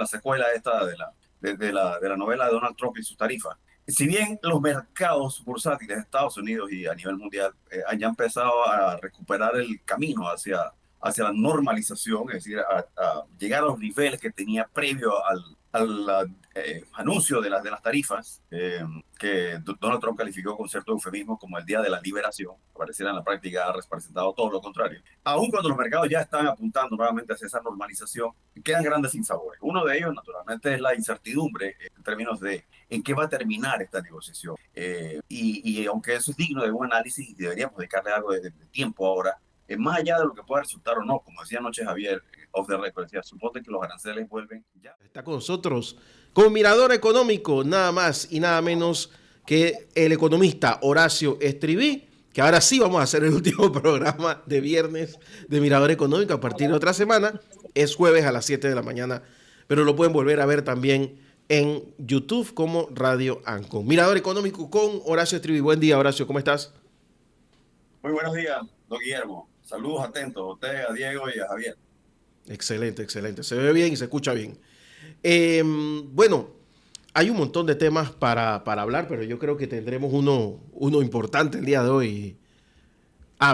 secuela esta de la novela de Donald Trump y sus tarifas. Si bien los mercados bursátiles de Estados Unidos y a nivel mundial han ya empezado a recuperar el camino hacia la normalización, es decir, a llegar a los niveles que tenía previo al anuncio de las tarifas, que Donald Trump calificó con cierto eufemismo como el día de la liberación, pareciera en la práctica ha representado todo lo contrario. Aún cuando los mercados ya están apuntando nuevamente hacia esa normalización, quedan grandes sinsabores. Uno de ellos, naturalmente, es la incertidumbre en términos de en qué va a terminar esta negociación. Y aunque eso es digno de un análisis y deberíamos dedicarle algo de tiempo ahora, más allá de lo que pueda resultar o no, como decía anoche Javier, off the record, decía, suponte que los aranceles vuelven ya. Está con nosotros con Mirador Económico, nada más y nada menos que el economista Horacio Estriví, que ahora sí vamos a hacer el último programa de viernes de Mirador Económico a partir de otra semana. Es jueves a las 7 de la mañana, pero lo pueden volver a ver también en YouTube como Radio Ancon. Mirador Económico con Horacio Estriví. Buen día, Horacio, ¿cómo estás? Muy buenos días, don Guillermo. Saludos atentos a usted, a Diego y a Javier. Excelente, excelente. Se ve bien y se escucha bien. Bueno, hay un montón de temas para hablar, pero yo creo que tendremos uno importante el día de hoy.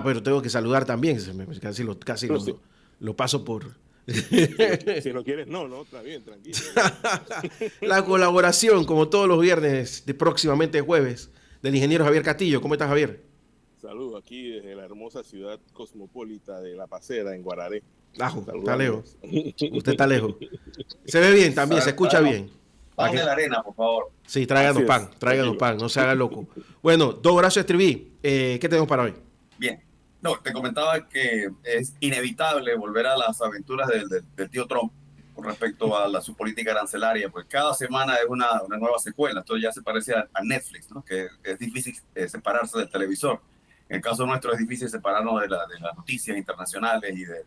Pero tengo que saludar también. Casi Sí. lo paso por... Si lo quieres, no, está bien, tranquilo. La colaboración, como todos los viernes, de próximamente jueves, del ingeniero Javier Castillo. ¿Cómo estás, Javier? Saludos aquí desde la hermosa ciudad cosmopolita de La Pacera, en Guararé. Está lejos. Usted está lejos. Se ve bien también, se escucha bien. Pan de la arena, por favor. Sí, tráiganos pan, no se haga loco. Bueno, don Horacio Estriví, ¿qué tenemos para hoy? Bien. No, te comentaba que es inevitable volver a las aventuras del tío Trump con respecto a su política arancelaria, pues cada semana es una nueva secuela. Esto ya se parece a Netflix, ¿no? Que es difícil separarse del televisor. En el caso nuestro es difícil separarnos de las noticias internacionales y de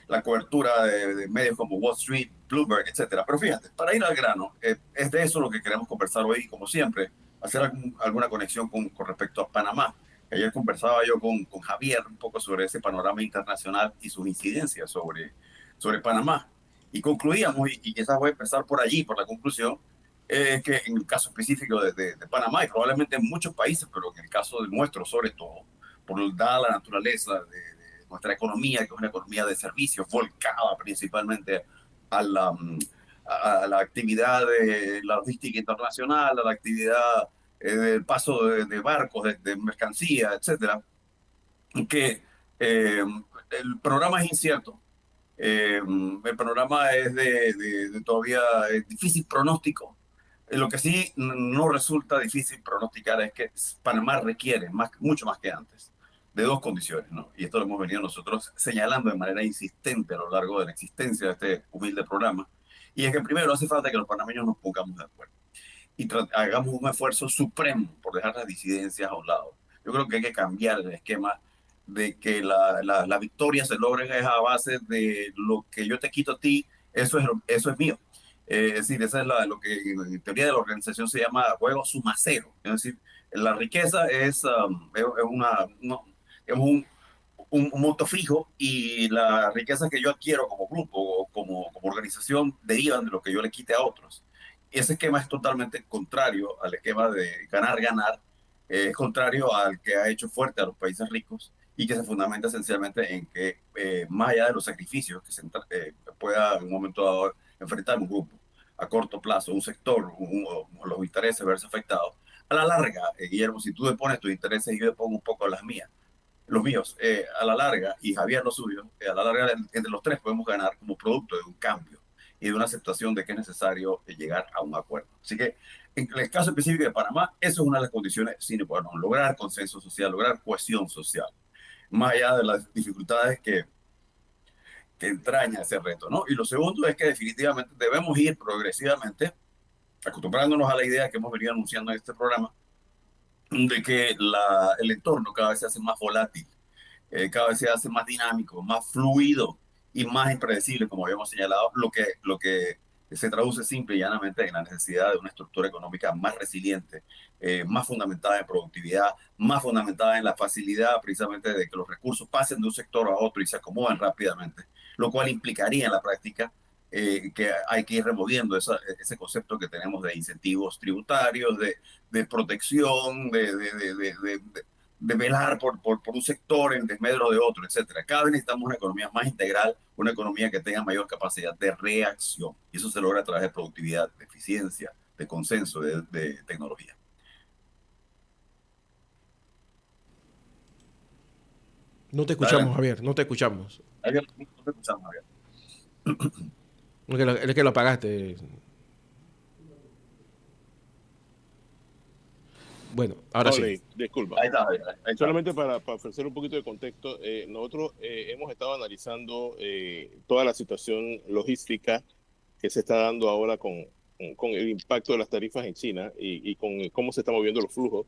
la cobertura de medios como Wall Street, Bloomberg, etcétera. Pero fíjate, para ir al grano, es de eso lo que queremos conversar hoy, como siempre, hacer alguna conexión con respecto a Panamá. Ayer conversaba yo con Javier un poco sobre ese panorama internacional y sus incidencias sobre Panamá. Y concluíamos, y quizás voy a empezar por allí, por la conclusión, que en el caso específico de Panamá, y probablemente en muchos países, pero en el caso de nuestro sobre todo, dada la naturaleza de nuestra economía, que es una economía de servicios, volcada principalmente a la actividad de la logística internacional, a la actividad del paso de barcos, de mercancía, etcétera, que el programa es incierto. El programa es todavía es difícil pronóstico. Lo que sí no resulta difícil pronosticar es que Panamá requiere mucho más que antes de dos condiciones, ¿no? Y esto lo hemos venido nosotros señalando de manera insistente a lo largo de la existencia de este humilde programa. Y es que primero hace falta que los panameños nos pongamos de acuerdo y hagamos un esfuerzo supremo por dejar las disidencias a un lado. Yo creo que hay que cambiar el esquema de que la victoria se logre a base de lo que yo te quito a ti, eso es mío. Es decir, esa es lo que en teoría de la organización se llama juego suma cero. Es decir, la riqueza es un monto fijo y las riquezas que yo adquiero como grupo o como organización derivan de lo que yo le quite a otros. Ese esquema es totalmente contrario al esquema de ganar-ganar, es contrario al que ha hecho fuerte a los países ricos y que se fundamenta esencialmente en que más allá de los sacrificios que se pueda en un momento dado enfrentar un grupo a corto plazo, un sector, los intereses verse afectados, a la larga, Guillermo, si tú depones tus intereses y yo depongo un poco los míos, a la larga, y Javier los suyos, a la larga entre los tres podemos ganar como producto de un cambio y de una aceptación de que es necesario llegar a un acuerdo. Así que en el caso específico de Panamá, eso es una de las condiciones sine qua non, lograr consenso social, lograr cohesión social, más allá de las dificultades que entraña ese reto, ¿no? Y lo segundo es que definitivamente debemos ir progresivamente acostumbrándonos a la idea que hemos venido anunciando en este programa, de que el entorno cada vez se hace más volátil, cada vez se hace más dinámico, más fluido y más impredecible, como habíamos señalado, lo que se traduce simple y llanamente en la necesidad de una estructura económica más resiliente, más fundamentada en productividad, más fundamentada en la facilidad precisamente de que los recursos pasen de un sector a otro y se acomoden rápidamente, lo cual implicaría en la práctica que hay que ir removiendo ese concepto que tenemos de incentivos tributarios, de protección, de velar por un sector en desmedro de otro, etcétera. Cada vez necesitamos una economía más integral, una economía que tenga mayor capacidad de reacción. Y eso se logra a través de productividad, de eficiencia, de consenso, de tecnología. No te escuchamos, Javier, no te escuchamos. No te escuchamos, Javier. Es que lo apagaste. Bueno, ahora sí. Disculpa. Ahí está. Solamente para ofrecer un poquito de contexto, nosotros hemos estado analizando toda la situación logística que se está dando ahora con el impacto de las tarifas en China y con cómo se están moviendo los flujos.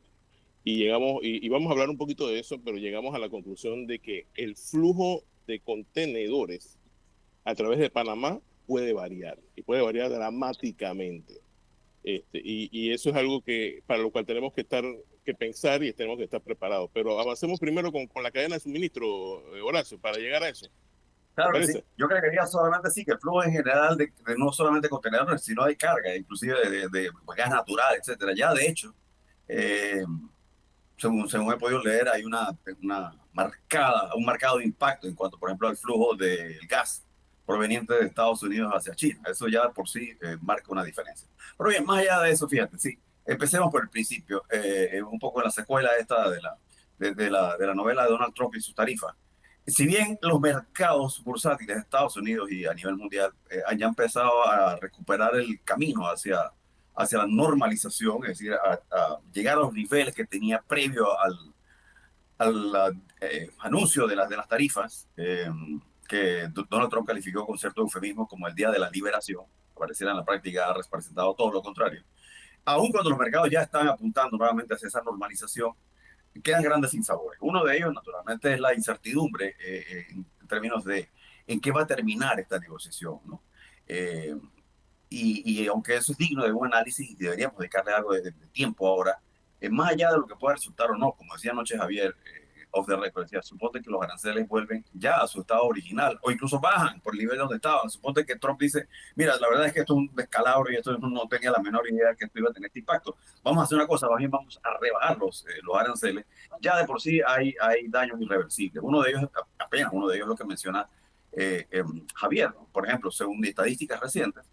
Y llegamos, y vamos a hablar un poquito de eso, pero llegamos a la conclusión de que el flujo de contenedores a través de Panamá puede variar, y puede variar dramáticamente. Y eso es algo que para lo cual tenemos que pensar y tenemos que estar preparados. Pero avancemos primero con la cadena de suministro, Horacio, para llegar a eso. Claro que sí. Yo creería solamente sí que el flujo en general de no solamente contenedores, sino de carga, inclusive de gas natural, etcétera. Ya de hecho, según he podido leer, hay un marcado impacto en cuanto, por ejemplo, al flujo del gas proveniente de Estados Unidos hacia China. Eso ya por sí marca una diferencia. Pero bien, más allá de eso, fíjate, sí, empecemos por el principio, un poco en la secuela esta de la novela de Donald Trump y sus tarifas. Si bien los mercados bursátiles de Estados Unidos y a nivel mundial han ya empezado a recuperar el camino hacia la normalización, es decir, a llegar a los niveles que tenía previo al anuncio de las tarifas, que Donald Trump calificó con cierto eufemismo como el día de la liberación, pareciera en la práctica ha representado todo lo contrario. Aún cuando los mercados ya están apuntando nuevamente hacia esa normalización, quedan grandes sinsabores. Uno de ellos, naturalmente, es la incertidumbre en términos de en qué va a terminar esta negociación, ¿no? Y aunque eso es digno de un análisis y deberíamos dedicarle algo de tiempo ahora, más allá de lo que pueda resultar o no, como decía anoche Javier, off the record, decía, suponte que los aranceles vuelven ya a su estado original o incluso bajan por el nivel donde estaban. Suponte que Trump dice, mira, la verdad es que esto es un descalabro y esto no tenía la menor idea que esto iba a tener este impacto. Vamos a hacer una cosa, más bien vamos a rebajar los aranceles. Ya de por sí hay daños irreversibles. Uno de ellos, apenas uno de ellos es lo que menciona Javier, ¿no? Por ejemplo, según estadísticas recientes,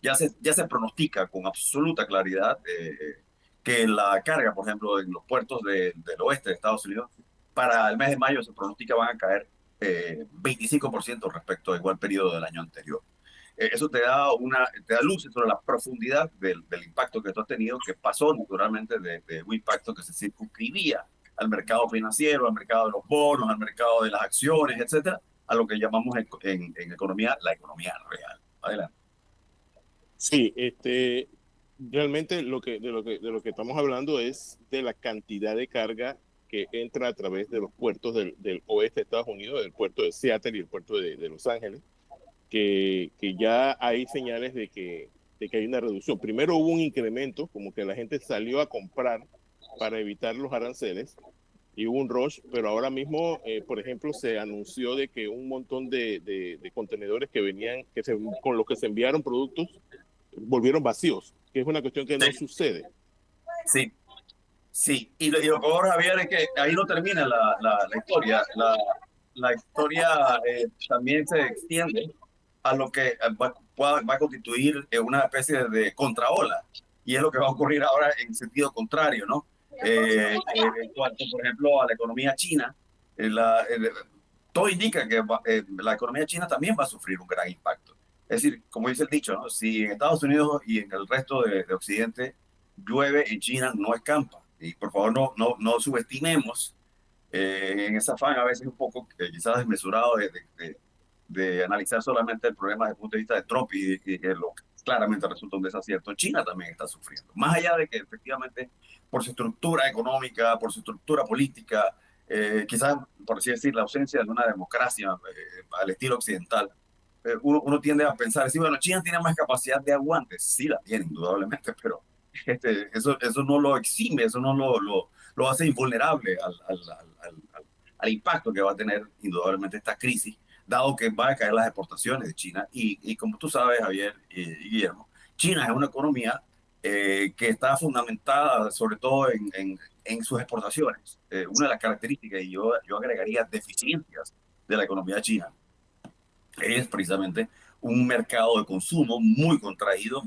ya se pronostica con absoluta claridad que la carga, por ejemplo, en los puertos del oeste de Estados Unidos, para el mes de mayo se pronostica van a caer 25% respecto a igual periodo del año anterior. Eso te da luces sobre la profundidad del impacto que esto ha tenido, que pasó naturalmente de un impacto que se circunscribía al mercado financiero, al mercado de los bonos, al mercado de las acciones, etcétera, a lo que llamamos en economía la economía real. Adelante. Sí, realmente de lo que estamos hablando es de la cantidad de carga que entra a través de los puertos del oeste de Estados Unidos, del puerto de Seattle y el puerto de Los Ángeles, que ya hay señales de que hay una reducción. Primero hubo un incremento, como que la gente salió a comprar para evitar los aranceles, y hubo un rush, pero ahora mismo, por ejemplo, se anunció de que un montón de contenedores que venían, con los que se enviaron productos, volvieron vacíos, que es una cuestión que no sucede. Sí, sí. Y lo peor, Javier, es que ahí no termina la historia. La historia también se extiende a lo que va a constituir una especie de contraola. Y es lo que va a ocurrir ahora en sentido contrario, ¿no? En cuanto, por ejemplo, a la economía china, todo indica que la economía china también va a sufrir un gran impacto. Es decir, como dice el dicho, ¿no? Si en Estados Unidos y en el resto de Occidente llueve, en China no escampa. Y por favor no subestimemos en ese afán a veces un poco quizás desmesurado de analizar solamente el problema desde el punto de vista de Trump y que claramente resulta un desacierto. China también está sufriendo. Más allá de que efectivamente por su estructura económica, por su estructura política, quizás, por así decir, la ausencia de una democracia al estilo occidental, uno tiende a pensar, sí, bueno, China tiene más capacidad de aguante, sí la tiene indudablemente, pero eso no lo exime, eso no lo hace invulnerable al impacto que va a tener indudablemente esta crisis dado que van a caer las exportaciones de China. Y como tú sabes, Javier y Guillermo, China es una economía que está fundamentada sobre todo en sus exportaciones. Una de las características, y yo agregaría deficiencias de la economía china, es precisamente un mercado de consumo muy contraído,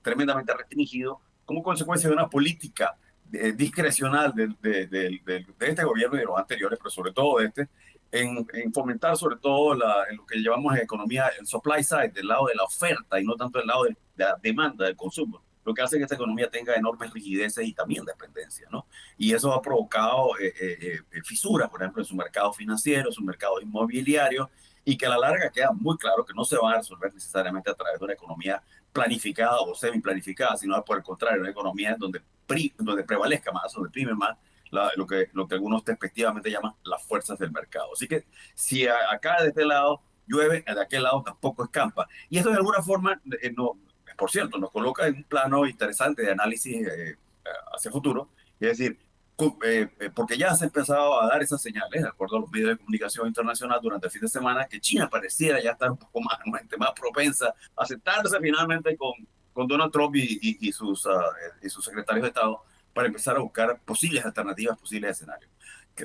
tremendamente restringido, como consecuencia de una política discrecional de este gobierno y de los anteriores, pero sobre todo de este, en fomentar sobre todo en lo que llamamos en economía el supply side, del lado de la oferta y no tanto del lado de la demanda del consumo, lo que hace que esta economía tenga enormes rigideces y también dependencia, ¿no? Y eso ha provocado fisuras, por ejemplo, en su mercado financiero, su mercado inmobiliario, y que a la larga queda muy claro que no se va a resolver necesariamente a través de una economía planificada o semi-planificada, sino por el contrario, una economía donde prevalezca más, donde prime más lo que algunos despectivamente llaman las fuerzas del mercado. Así que si acá de este lado llueve, de aquel lado tampoco escampa. Y esto de alguna forma, por cierto, nos coloca en un plano interesante de análisis hacia futuro, es decir, porque ya se ha empezado a dar esas señales, de acuerdo a los medios de comunicación internacional durante el fin de semana, que China pareciera ya estar un poco más propensa a sentarse finalmente con Donald Trump y sus secretarios de Estado para empezar a buscar posibles alternativas, posibles escenarios.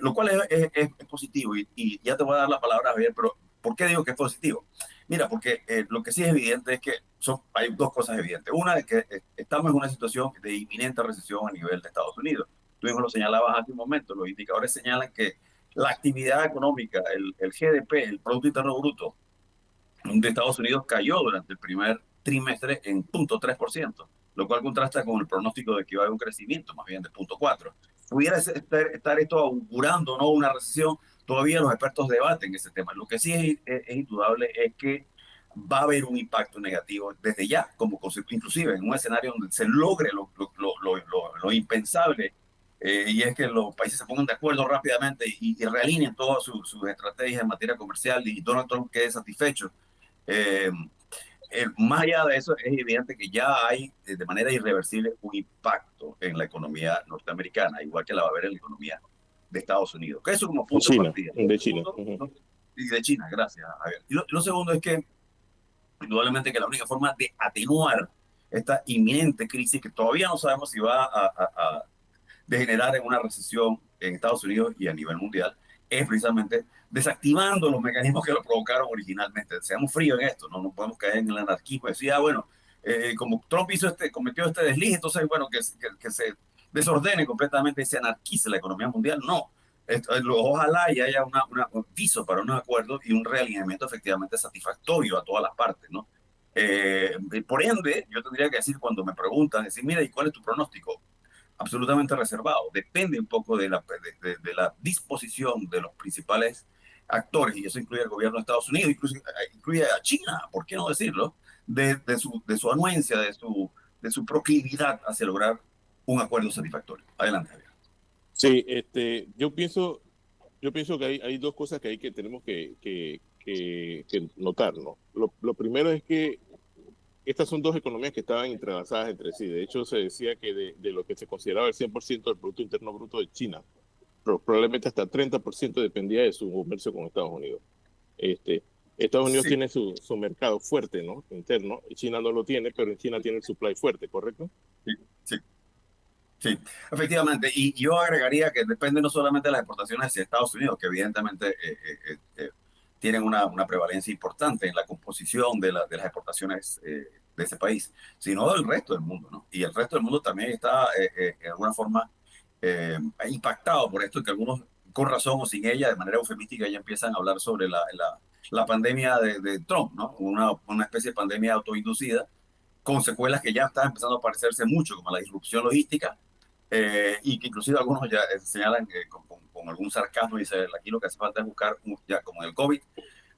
Lo cual es positivo y ya te voy a dar la palabra, Javier, pero ¿por qué digo que es positivo? Mira, porque lo que sí es evidente es que hay dos cosas evidentes. Una es que estamos en una situación de inminente recesión a nivel de Estados Unidos. Tú mismo lo señalabas hace un momento, los indicadores señalan que la actividad económica, el GDP, el Producto Interno Bruto de Estados Unidos cayó durante el primer trimestre en 0.3%, lo cual contrasta con el pronóstico de que iba a haber un crecimiento más bien de 0.4%. Pudiera estar esto augurando, ¿no?, una recesión. Todavía los expertos debaten ese tema. Lo que sí es indudable es que va a haber un impacto negativo desde ya, como inclusive en un escenario donde se logre lo impensable, y es que los países se pongan de acuerdo rápidamente y realineen todas sus estrategias en materia comercial y Donald Trump quede satisfecho. Eh, Más allá de eso, es evidente que ya hay de manera irreversible un impacto en la economía norteamericana, igual que la va a haber en la economía de Estados Unidos. Que eso como punto de China, partida. de China. Segundo, y de China, gracias, Javier. Y lo segundo es que, indudablemente, que la única forma de atenuar esta inminente crisis, que todavía no sabemos si va a degenerar en una recesión en Estados Unidos y a nivel mundial, es precisamente desactivando los mecanismos que lo provocaron originalmente. Seamos fríos en esto, no podemos caer en el anarquismo. Decía, bueno, como Trump cometió este desliz, entonces, bueno, que se desordene completamente y se anarquice la economía mundial. No. Ojalá y haya un viso para unos acuerdos y un realineamiento efectivamente satisfactorio a todas las partes, ¿no? Por ende, yo tendría que decir, cuando me preguntan, decir, mira, ¿y cuál es tu pronóstico? Absolutamente reservado. Depende un poco de la disposición de los principales actores, y eso incluye al gobierno de Estados Unidos, incluye a China, ¿por qué no decirlo? De su anuencia, de su proclividad hacia lograr un acuerdo satisfactorio. Adelante, Javier. Sí, yo pienso que hay dos cosas que tenemos que notar, ¿no? Lo primero es que estas son dos economías que estaban entrelazadas entre sí. De hecho, se decía que de lo que se consideraba el 100% del Producto Interno Bruto de China, probablemente hasta 30% dependía de su comercio con Estados Unidos. Estados Unidos Sí, tiene su mercado fuerte, ¿no?, interno, y China no lo tiene, pero en China tiene el supply fuerte, ¿correcto? sí, sí. Sí, efectivamente. Y yo agregaría que depende no solamente de las exportaciones hacia Estados Unidos, que evidentemente tienen una prevalencia importante en la composición de las exportaciones de ese país, sino del resto del mundo, ¿no? Y el resto del mundo también está de alguna forma impactado por esto, que algunos, con razón o sin ella, de manera eufemística, ya empiezan a hablar sobre la pandemia de Trump, ¿no? Una especie de pandemia autoinducida con secuelas que ya están empezando a parecerse mucho, como la disrupción logística, y que inclusive algunos ya señalan con algún sarcasmo, dice, aquí lo que hace falta es buscar, ya como en el COVID,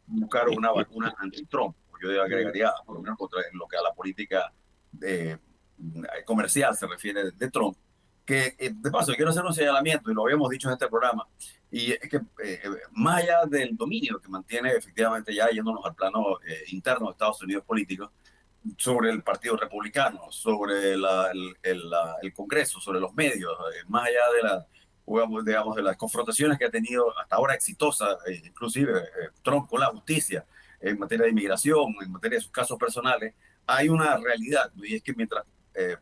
buscar una vacuna anti-Trump. Yo agregaría, por lo menos en lo que a la política comercial se refiere de Trump, que de paso quiero hacer un señalamiento, y lo habíamos dicho en este programa, y es que más allá del dominio que mantiene efectivamente, ya yéndonos al plano interno de Estados Unidos político, sobre el Partido Republicano, sobre el Congreso, sobre los medios, más allá digamos, de las confrontaciones que ha tenido hasta ahora exitosas, inclusive Trump con la justicia, en materia de inmigración, en materia de sus casos personales, hay una realidad, y es que mientras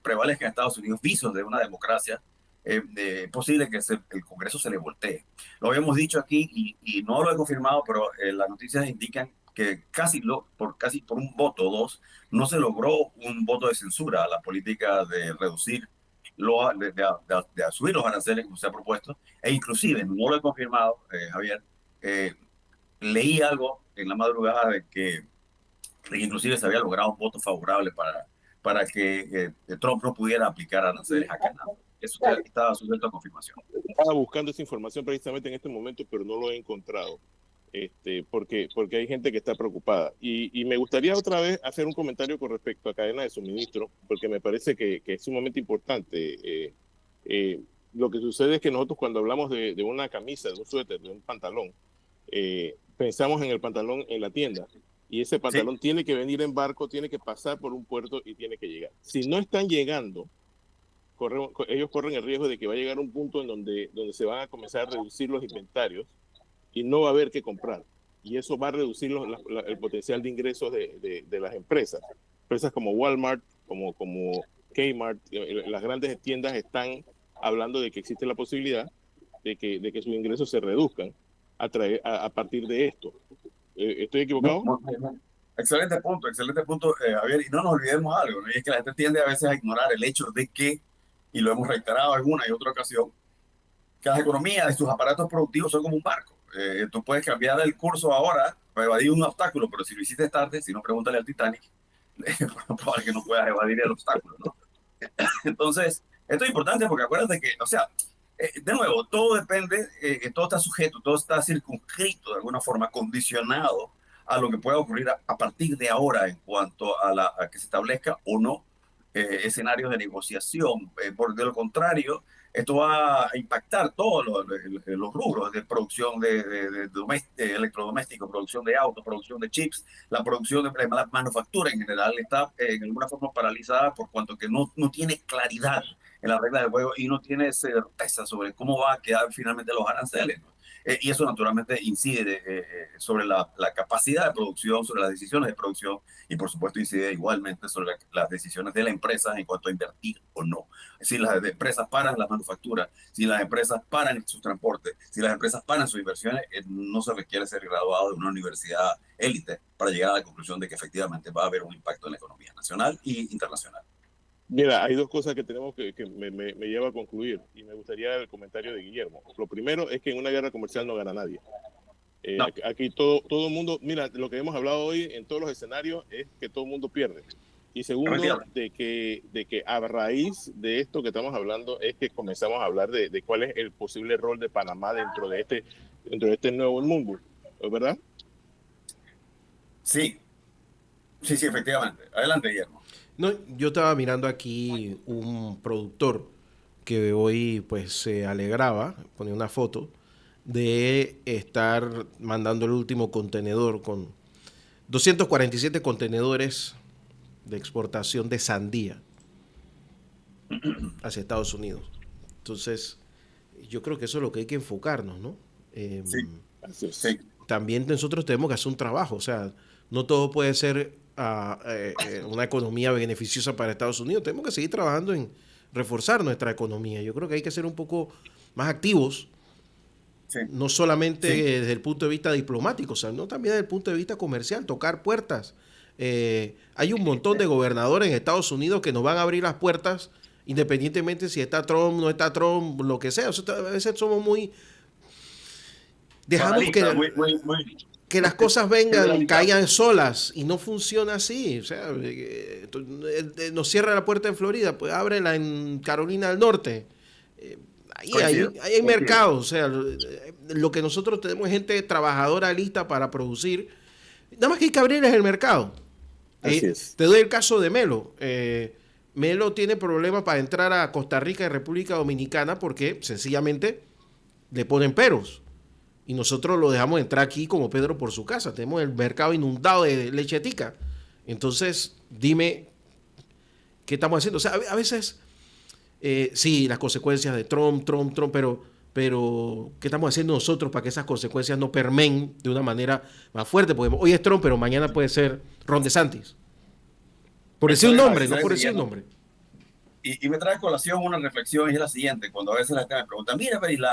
prevalezca en Estados Unidos visos de una democracia, es posible que el Congreso se le voltee. Lo habíamos dicho aquí y no lo he confirmado, pero las noticias indican que casi por un voto o dos no se logró un voto de censura a la política de reducir, de subir los aranceles como se ha propuesto, e inclusive, no lo he confirmado, Javier, eh, leí algo en la madrugada de que inclusive se había logrado un voto favorable para que Trump no pudiera aplicar aranceles a Canadá. Eso estaba sujeto a confirmación. Estaba buscando esa información precisamente en este momento, pero no lo he encontrado. Porque hay gente que está preocupada. Y me gustaría otra vez hacer un comentario con respecto a cadena de suministro, porque me parece que es sumamente importante. Lo que sucede es que nosotros cuando hablamos de una camisa, de un suéter, de un pantalón, pensamos en el pantalón en la tienda. Y ese pantalón tiene que venir en barco, tiene que pasar por un puerto y tiene que llegar. Si no están llegando, ellos corren el riesgo de que va a llegar un punto en donde se van a comenzar a reducir los inventarios y no va a haber que comprar. Y eso va a reducir el potencial de ingresos de las empresas. Empresas como Walmart, como Kmart, las grandes tiendas están hablando de que existe la posibilidad de que sus ingresos se reduzcan a partir de esto. ¿Estoy equivocado? Excelente punto, Javier. Y no nos olvidemos algo, ¿no? Y es que la gente tiende a veces a ignorar el hecho de que, y lo hemos reiterado en una y otra ocasión, que las economías de sus aparatos productivos son como un barco. Tú puedes cambiar el curso ahora para evadir un obstáculo, pero si lo hiciste tarde, si no, pregúntale al Titanic, probable que no puedas evadir el obstáculo, ¿no? Entonces, esto es importante porque acuérdate que, o sea, de nuevo, todo depende, todo está sujeto, todo está circunscrito de alguna forma, condicionado a lo que pueda ocurrir a partir de ahora en cuanto a que se establezca o no escenarios de negociación. De lo contrario, esto va a impactar todos los rubros de producción de electrodomésticos, producción de autos, producción de chips, la producción de la manufactura en general está en alguna forma paralizada por cuanto que no tiene claridad en la regla del juego y no tiene certeza sobre cómo va a quedar finalmente los aranceles, ¿no? Y eso naturalmente incide sobre la capacidad de producción, sobre las decisiones de producción y por supuesto incide igualmente sobre las decisiones de la empresa en cuanto a invertir o no. Si las empresas paran la manufactura, si las empresas paran sus transportes, si las empresas paran sus inversiones, no se requiere ser graduado de una universidad élite para llegar a la conclusión de que efectivamente va a haber un impacto en la economía nacional e internacional. Mira, hay dos cosas que tenemos que me lleva a concluir y me gustaría el comentario de Guillermo. Lo primero es que en una guerra comercial no gana nadie. No. Aquí todo el mundo, mira, lo que hemos hablado hoy en todos los escenarios es que todo el mundo pierde. Y segundo, de que a raíz de esto que estamos hablando es que comenzamos a hablar de cuál es el posible rol de Panamá dentro de este nuevo mundo, ¿verdad? Sí, efectivamente. Adelante, Guillermo. No, yo estaba mirando aquí un productor que hoy pues se alegraba, ponía una foto de estar mandando el último contenedor con 247 contenedores de exportación de sandía hacia Estados Unidos. Entonces, yo creo que eso es lo que hay que enfocarnos, ¿no? Sí. También nosotros tenemos que hacer un trabajo, o sea, no todo puede ser una economía beneficiosa para Estados Unidos. Tenemos que seguir trabajando en reforzar nuestra economía. Yo creo que hay que ser un poco más activos, no solamente desde el punto de vista diplomático, sino también desde el punto de vista comercial, tocar puertas. Hay un montón de gobernadores en Estados Unidos que nos van a abrir las puertas independientemente si está Trump, no está Trump, lo que sea. O sea, a veces somos muy... Dejamos que las cosas vengan, caigan solas y no funciona así. O sea, nos cierra la puerta en Florida, pues ábrela en Carolina del Norte. Ahí hay mercados. O sea, lo que nosotros tenemos es gente trabajadora lista para producir. Nada más que hay que abrirles el mercado. Te doy el caso de Melo. Melo tiene problemas para entrar a Costa Rica y República Dominicana porque sencillamente le ponen peros. Y nosotros lo dejamos entrar aquí como Pedro por su casa. Tenemos el mercado inundado de leche tica. Entonces, dime, ¿qué estamos haciendo? O sea, a veces, sí, las consecuencias de Trump, pero pero ¿qué estamos haciendo nosotros para que esas consecuencias no permeen de una manera más fuerte? Porque hoy es Trump, pero mañana puede ser Ron DeSantis. Por decir un nombre, no por decir un nombre. Y me trae a colación una reflexión, y es la siguiente: cuando a veces la gente me pregunta, mira, pero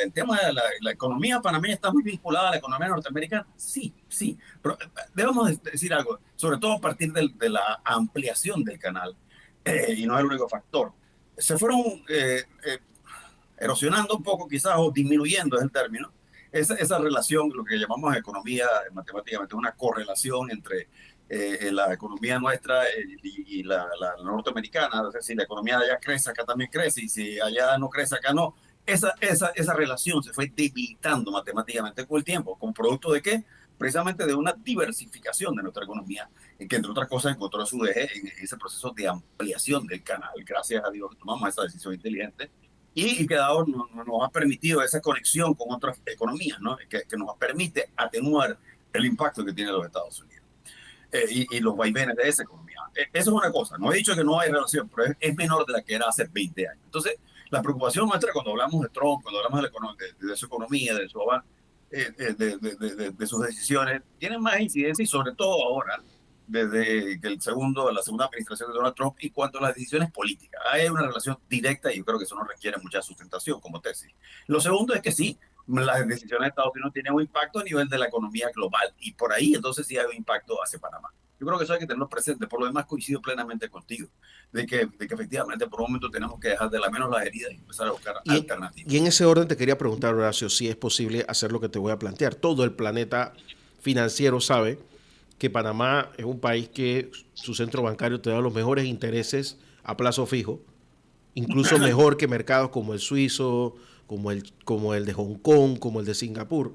el tema de la economía panameña está muy vinculada a la economía norteamericana. Sí, sí, pero debemos decir algo, sobre todo a partir de la ampliación del canal, y no es el único factor. Se fueron erosionando un poco, quizás, o disminuyendo es el término, esa relación, lo que llamamos economía matemáticamente, una correlación entre la economía nuestra y la norteamericana. Es decir, si la economía de allá crece, acá también crece, y si allá no crece, acá no. Esa relación se fue debilitando matemáticamente con el tiempo. ¿Con producto de qué? Precisamente de una diversificación de nuestra economía, que entre otras cosas encontró su eje en ese proceso de ampliación del canal. Gracias a Dios tomamos esa decisión inteligente y que dado nos ha permitido esa conexión con otras economías, ¿no? Que nos permite atenuar el impacto que tiene los Estados Unidos y los vaivenes de esa economía. Eso es una cosa. No he dicho que no hay relación, pero es menor de la que era hace 20 años. Entonces, la preocupación nuestra cuando hablamos de Trump, cuando hablamos de su economía, de su avance, de sus decisiones, tienen más incidencia, y sobre todo ahora, desde que la segunda administración de Donald Trump, y cuanto a las decisiones políticas. Hay una relación directa, y yo creo que eso no requiere mucha sustentación como tesis. Lo segundo es que sí, las decisiones de Estados Unidos tienen un impacto a nivel de la economía global, y por ahí entonces sí hay un impacto hacia Panamá. Yo creo que eso hay que tenerlo presente. Por lo demás, coincido plenamente contigo de que efectivamente por un momento tenemos que dejar de la menos las heridas y empezar a buscar alternativas. Y en ese orden te quería preguntar, Horacio, si es posible hacer lo que te voy a plantear. Todo el planeta financiero sabe que Panamá es un país que su centro bancario te da los mejores intereses a plazo fijo, incluso mejor que mercados como el suizo, como el de Hong Kong, como el de Singapur,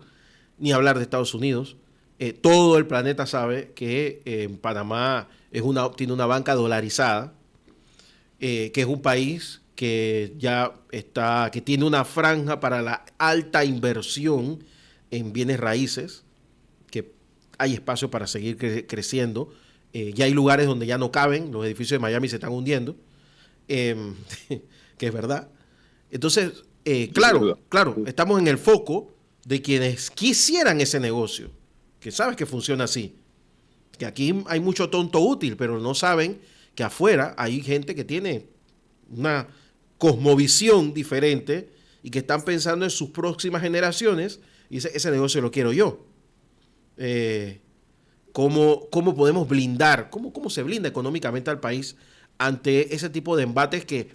ni hablar de Estados Unidos. Todo el planeta sabe que Panamá tiene una banca dolarizada, que es un país que que tiene una franja para la alta inversión en bienes raíces, que hay espacio para seguir creciendo. Ya hay lugares donde ya no caben, los edificios de Miami se están hundiendo, que es verdad. Entonces, claro, estamos en el foco de quienes quisieran ese negocio, que sabes que funciona así, que aquí hay mucho tonto útil, pero no saben que afuera hay gente que tiene una cosmovisión diferente y que están pensando en sus próximas generaciones y ese negocio lo quiero yo. ¿Cómo podemos blindar, cómo se blinda económicamente al país ante ese tipo de embates que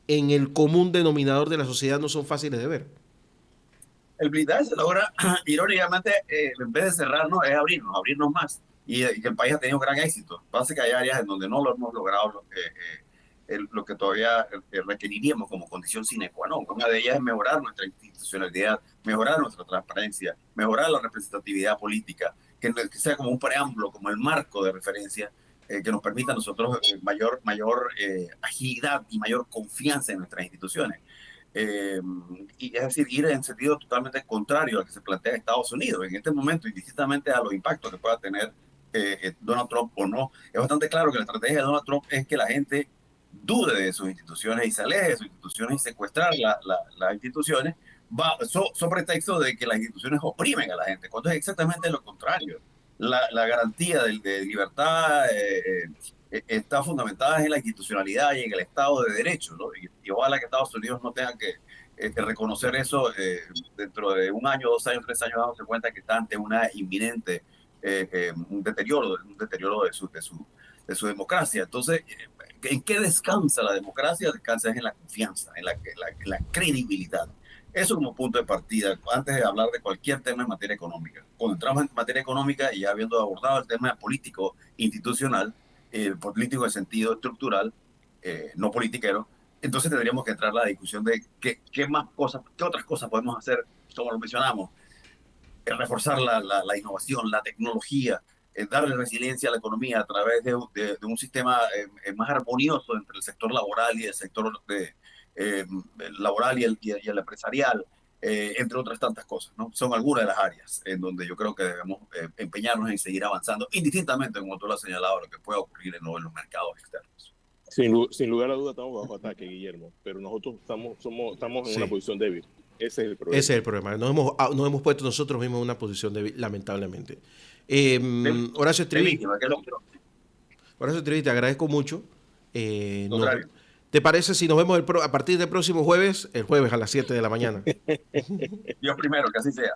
en el común denominador de la sociedad no son fáciles de ver? El blindaje se logra, irónicamente, en vez de cerrarnos, es abrirnos más. Y que el país ha tenido gran éxito. Pasa que hay áreas en donde no lo hemos logrado lo que todavía requeriríamos como condición sine qua non. Una de ellas es mejorar nuestra institucionalidad, mejorar nuestra transparencia, mejorar la representatividad política, que sea como un preámbulo, como el marco de referencia que nos permita a nosotros mayor agilidad y mayor confianza en nuestras instituciones. Y es decir, ir en sentido totalmente contrario al que se plantea en Estados Unidos. En este momento, indistintamente a los impactos que pueda tener Donald Trump o no, es bastante claro que la estrategia de Donald Trump es que la gente dude de sus instituciones y se aleje de sus instituciones, y secuestrar las instituciones sobre pretexto de que las instituciones oprimen a la gente, cuando es exactamente lo contrario. La garantía de libertad está fundamentada en la institucionalidad y en el Estado de Derecho, ¿no? Y ojalá que Estados Unidos no tenga que reconocer eso dentro de un año, 2 años, 3 años, dándose cuenta que está ante una inminente un deterioro de su democracia. Entonces, ¿en qué descansa la democracia? Descansa en la confianza, en la credibilidad. Eso como punto de partida, antes de hablar de cualquier tema en materia económica. Cuando entramos en materia económica, y ya habiendo abordado el tema político institucional, político en sentido estructural, no politiquero, entonces tendríamos que entrar a la discusión de qué otras cosas podemos hacer, como lo mencionamos, reforzar la innovación, la tecnología, darle resiliencia a la economía a través de un sistema más armonioso entre el sector laboral y el sector laboral y el empresarial, entre otras tantas cosas, ¿no? Son algunas de las áreas en donde yo creo que debemos empeñarnos en seguir avanzando, indistintamente, como tú lo has señalado, lo que pueda ocurrir en los mercados externos. Sin lugar a duda estamos bajo ataque, Guillermo, pero nosotros estamos en una posición débil. Ese es el problema. Ese es el problema. Nos hemos puesto nosotros mismos en una posición débil, lamentablemente. Horacio Estriví, te agradezco mucho. ¿Te parece si nos vemos a partir del próximo jueves? El jueves a las 7 de la mañana. Dios primero, que así sea.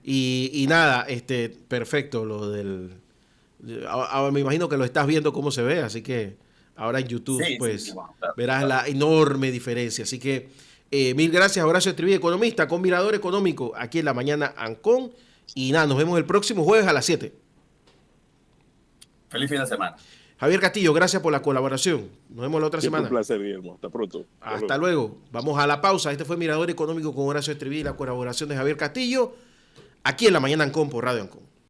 Y nada, perfecto, lo del... Ahora me imagino que lo estás viendo cómo se ve, así que ahora en YouTube bueno, claro, verás la enorme diferencia. Así que mil gracias, Horacio Estriví, economista con Mirador Económico, aquí en la mañana Ancon. Y nada, nos vemos el próximo jueves a las 7. Feliz fin de semana. Javier Castillo, gracias por la colaboración. Nos vemos la otra semana. Un placer, Guillermo. Hasta pronto. Hasta luego. Vamos a la pausa. Este fue Mirador Económico con Horacio Estriví y la colaboración de Javier Castillo, aquí en la mañana Ancon por Radio Ancon.